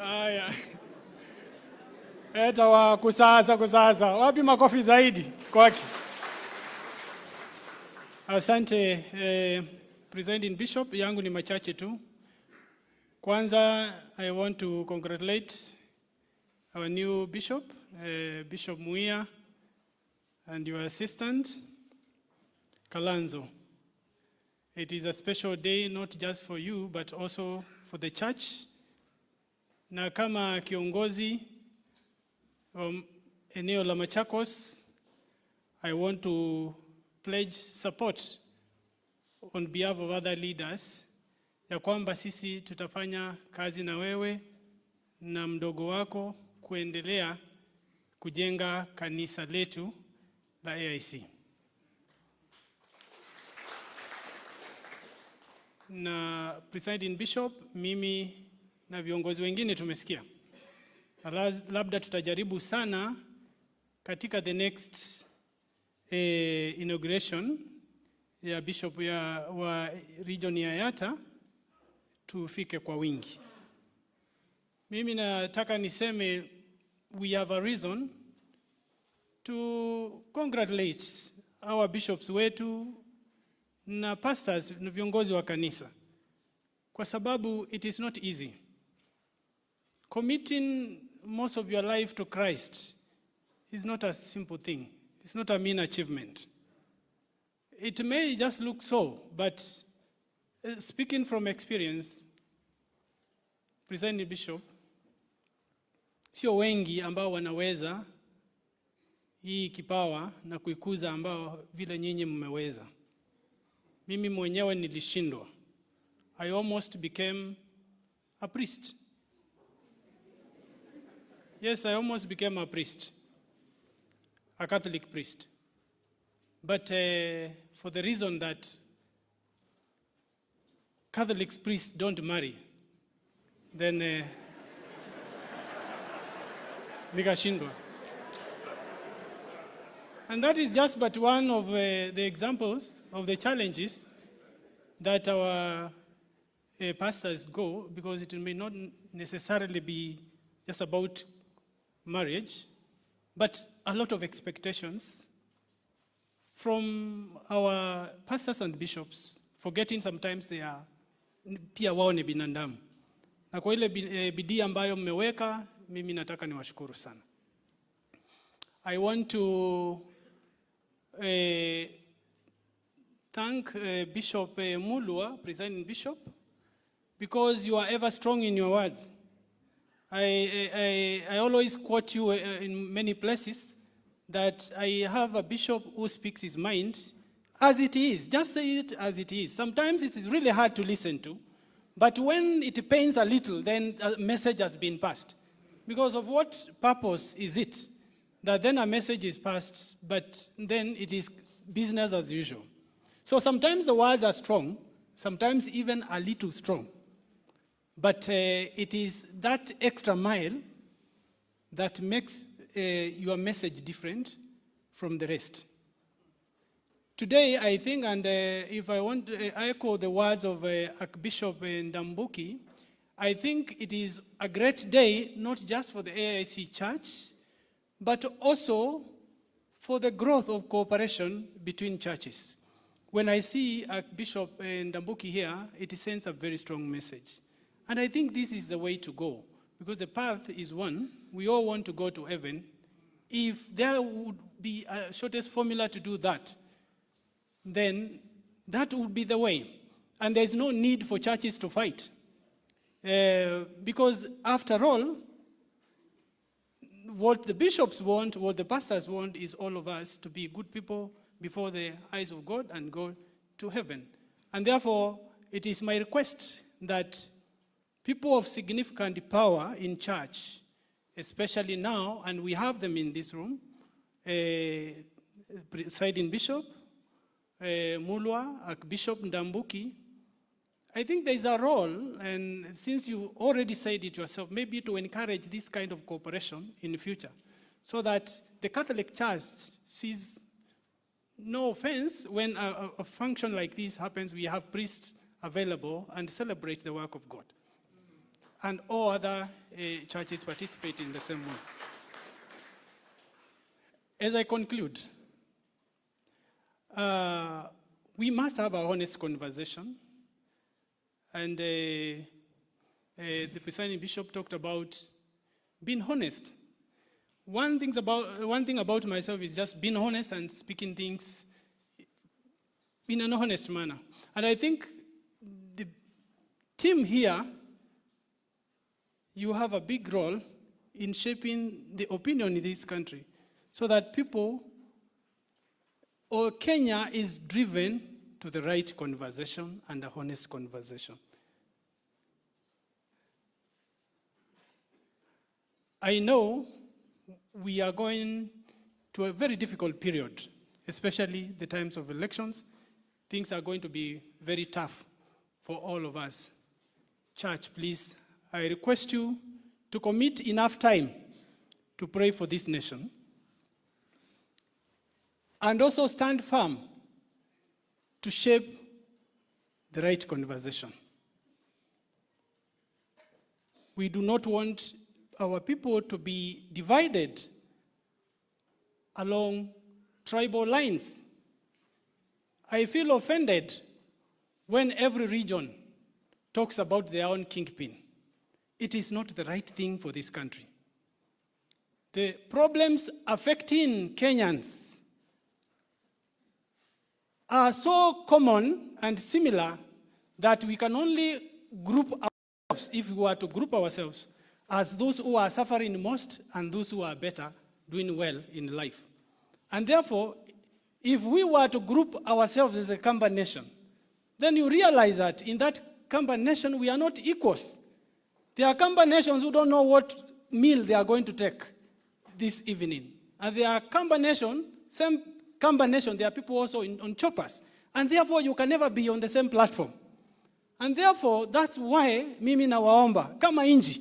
Haya. Eta wa kusasa. Wapi makofi zaidi kwake? Asante, Presiding Bishop, yangu ni machache tu. Kwanza, I want to congratulate our new bishop, Bishop Muia, and your assistant, Kalonzo. It is a special day, not just for you, but also for the church. Na kama kiongozi eneo la Machakos, I want to pledge support on behalf of other leaders ya kwamba sisi tutafanya kazi na wewe na mdogo wako kuendelea kujenga kanisa letu la AIC. Na Presiding Bishop, mimi na viongozi wengine tumesikia. Labda tutajaribu sana katika the next inauguration ya bishop wa region ya Yata tufike kwa wingi. Mimi nataka niseme we have a reason to congratulate our bishops wetu na pastors na viongozi wa kanisa. Kwa sababu it is not easy. Committing most of your life to Christ is not a simple thing. It's not a mean achievement. It may just look so, but speaking from experience, Presiding Bishop, sio wengi ambao wanaweza hii kipawa na kuikuza ambao vile nyinyi mmeweza. Mimi mwenyewe nilishindwa. I almost became a priest. Yes, I almost became a priest, a Catholic priest. But for the reason that Catholic priests don't marry, then nikashindwa. And that is just but one of the examples of the challenges that our pastors go, because it may not necessarily be just about marriage, but a lot of expectations from our pastors and bishops, forgetting sometimes they are pia wao ni binadamu. Na kwa ile bidii ambayo mmeweka, mimi nataka niwashukuru sana. I want to thank Bishop Mulwa, Presiding Bishop, because you are ever strong in your words. I always quote you in many places that I have a bishop who speaks his mind as it is. Just say it as it is. Sometimes it is really hard to listen to, but when it pains a little, then a message has been passed. Because of what purpose is it that then a message is passed, but then it is business as usual? So sometimes the words are strong, sometimes even a little strong. But it is that extra mile that makes your message different from the rest. Today, I think, and if I want to echo the words of Archbishop Ndambuki, I think it is a great day, not just for the AIC Church, but also for the growth of cooperation between churches. When I see Archbishop Ndambuki here, it sends a very strong message. And I think this is the way to go, because the path is one. We all want to go to heaven. If there would be a shortest formula to do that, then that would be the way. And there's no need for churches to fight. Because after all, what the bishops want, what the pastors want, is all of us to be good people before the eyes of God and go to heaven. And therefore, it is my request that people of significant power in church, especially now, and we have them in this room, Presiding Bishop Mulwa, Archbishop Ndambuki, I think there is a role, and since you already said it yourself, maybe to encourage this kind of cooperation in the future, so that the Catholic Church sees no offense when a function like this happens, we have priests available and celebrate the work of God. and all other churches participate in the same way. As I conclude, we must have a honest conversation. And the presiding bishop talked about being honest. One thing about myself is just being honest and speaking things in an honest manner. And I think the team here, you have a big role in shaping the opinion in this country so that people or Kenya is driven to the right conversation and a honest conversation. I know we are going to a very difficult period, especially the times of elections. Things are going to be very tough for all of us. Church, please, I request you to commit enough time to pray for this nation and also stand firm to shape the right conversation. We do not want our people to be divided along tribal lines. I feel offended when every region talks about their own kingpin. It is not the right thing for this country. The problems affecting Kenyans are so common and similar that we can only group ourselves, if we were to group ourselves, as those who are suffering most and those who are better, doing well in life. And therefore, if we were to group ourselves as a Kamba nation, then you realize that in that Kamba nation, we are not equals. There are Kamba nations who don't know what meal they are going to take this evening. And there are Kamba nation, same Kamba nation, there are people also on choppers. And therefore, you can never be on the same platform. And therefore, that's why mimi nawaomba, kama inji,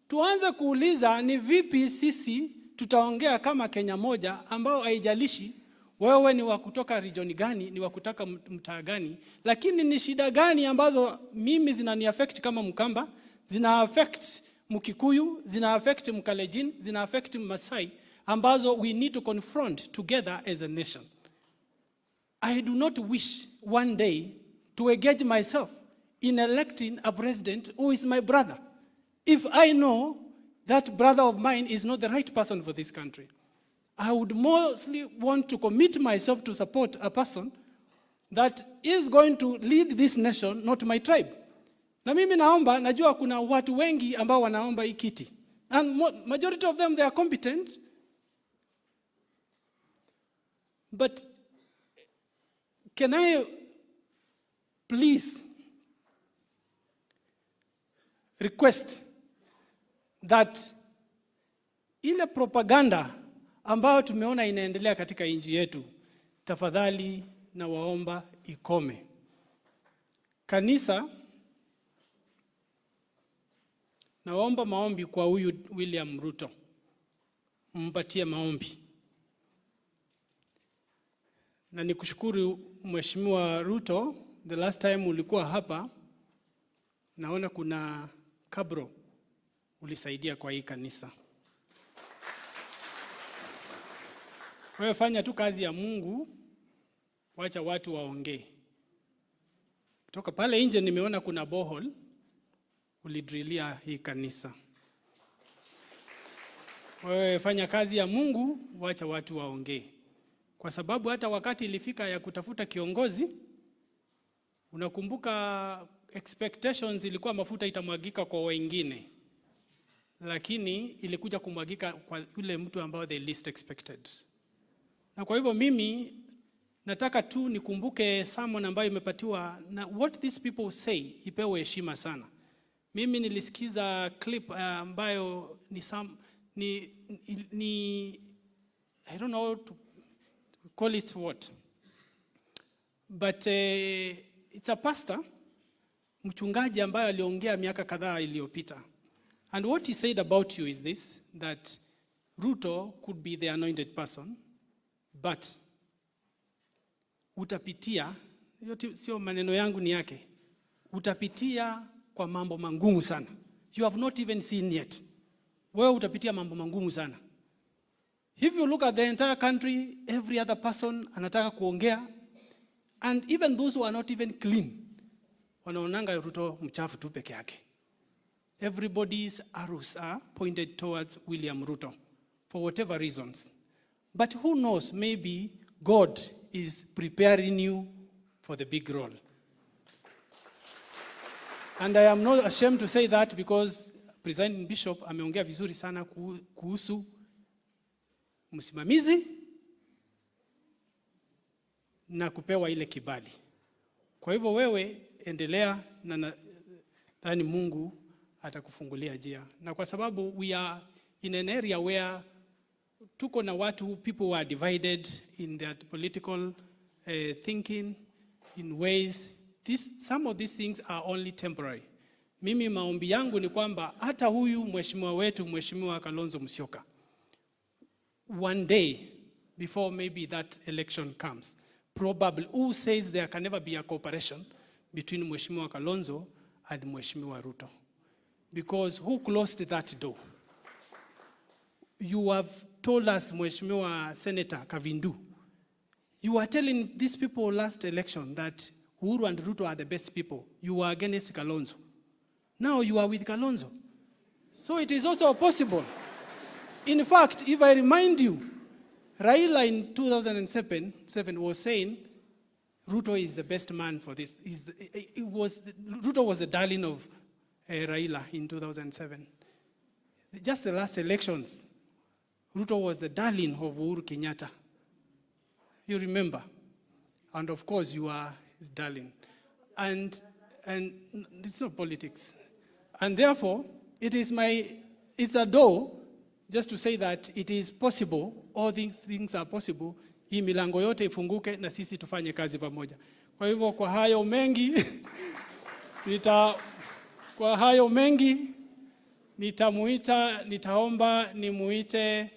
tuanze kuuliza ni vipi sisi tutaongea kama Kenya moja ambao haijalishi wewe ni wa kutoka region gani, ni wa kutoka mtaa gani, lakini ni shida gani ambazo mimi zinani affect kama Mkamba, zina affect Mkikuyu, zina affect Mkalejin, zina affect Masai, ambazo we need to confront together as a nation. I do not wish one day to engage myself in electing a president who is my brother, if I know that brother of mine is not the right person for this country. I would mostly want to commit myself to support a person that is going to lead this nation, not my tribe. Na mimi naomba, najua kuna watu wengi ambao wanaomba hii kiti. And majority of them, they are competent. But can I please request that ile propaganda ambayo tumeona inaendelea katika nchi yetu, tafadhali na waomba ikome. Kanisa, na waomba maombi kwa huyu William Ruto. Mpatie maombi. Na nikushukuru Mheshimiwa Ruto, the last time ulikuwa hapa, naona kuna kabro ulisaidia kwa hii kanisa. Wewe fanya tu kazi ya Mungu, wacha watu waongee. Kutoka pale nje nimeona kuna borehole ulidrillia hii kanisa. Wewe fanya kazi ya Mungu, wacha watu waongee. Kwa sababu hata wakati ilifika ya kutafuta kiongozi, unakumbuka expectations ilikuwa mafuta itamwagika kwa wengine, lakini ilikuja kumwagika kwa yule mtu ambao they least expected. Na kwa hivyo mimi nataka tu nikumbuke sermon ambayo imepatiwa na what these people say ipewe heshima sana. Mimi nilisikiza clip ambayo ni I don't know to call it what, but it's a pastor, mchungaji ambaye aliongea miaka kadhaa iliyopita. And what he said about you is this, that Ruto could be the anointed person, but utapitia, sio maneno yangu ni yake, utapitia kwa mambo mangumu sana. you have not even seen yet. Wewe utapitia mambo mangumu sana. If you look at the entire country, every other person anataka kuongea, and even those who are not even clean, wanaonanga Ruto mchafu tu peke yake. Everybody's arrows are pointed towards William Ruto for whatever reasons. But who knows, maybe God is preparing you for the big role. And I am not ashamed to say that because Presiding Bishop ameongea vizuri sana kuhusu msimamizi na kupewa ile kibali. Kwa hivyo wewe endelea na nadhani Mungu atakufungulia njia. Na kwa sababu we are in an area where tuko na watu, people were divided in their political thinking in ways. Some of these things are only temporary. Mimi maombi yangu ni kwamba hata huyu mheshimiwa wetu, Mheshimiwa Kalonzo Musyoka, one day before maybe that election comes, probably, who says there can never be a cooperation between Mheshimiwa Kalonzo and Mheshimiwa Ruto? Because who closed that door? You have told us, Mheshimiwa Senator Kavindu, you were telling these people last election that Uhuru and Ruto are the best people. You were against Kalonzo. Now you are with Kalonzo. So it is also possible. In fact, if I remind you, Raila in 2007 was saying Ruto is the best man for this. Ruto was the darling of Raila in 2007. Just the last elections, Ruto was the darling of Uhuru Kenyatta. You remember? And of course, you are his darling. And it's not politics. And therefore, it's a door just to say that it is possible, all these things are possible, hii milango yote ifunguke na sisi tufanye kazi pamoja. Kwa hivyo kwa hayo mengi, nitaomba nimuite